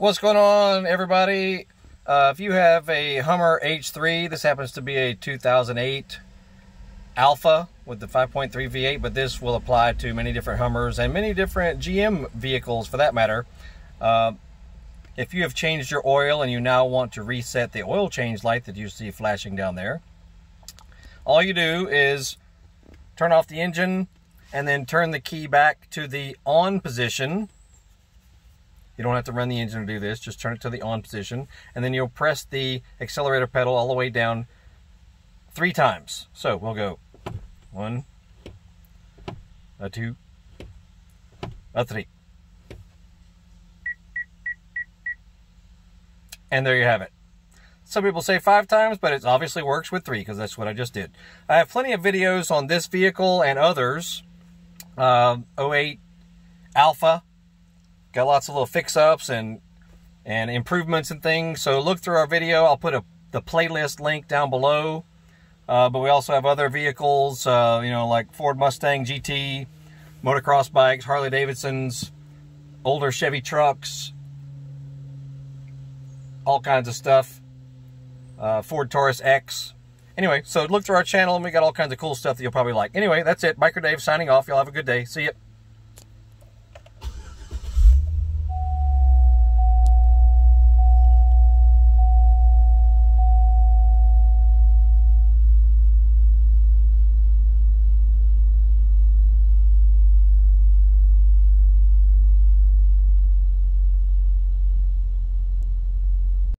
What's going on, everybody? If you have a Hummer H3, this happens to be a 2008 Alpha with the 5.3 V8, but this will apply to many different Hummers and many different GM vehicles for that matter. If you have changed your oil and you now want to reset the oil change light that you see flashing down there, all you do is turn off the engine and then turn the key back to the on position. You don't have to run the engine to do this, just turn it to the on position, and then you'll press the accelerator pedal all the way down 3 times. So we'll go 1, 2, 3. And there you have it. Some people say 5 times, but it obviously works with 3 because that's what I just did. I have plenty of videos on this vehicle and others. 08 Alpha. Got lots of little fix-ups and improvements and things. So look through our video. I'll put the playlist link down below. But we also have other vehicles, you know, like Ford Mustang GT, motocross bikes, Harley Davidsons, older Chevy trucks, all kinds of stuff. Ford Taurus X. Anyway, so look through our channel and we got all kinds of cool stuff that you'll probably like. Anyway, that's it. Biker Dave signing off. Y'all have a good day. See ya.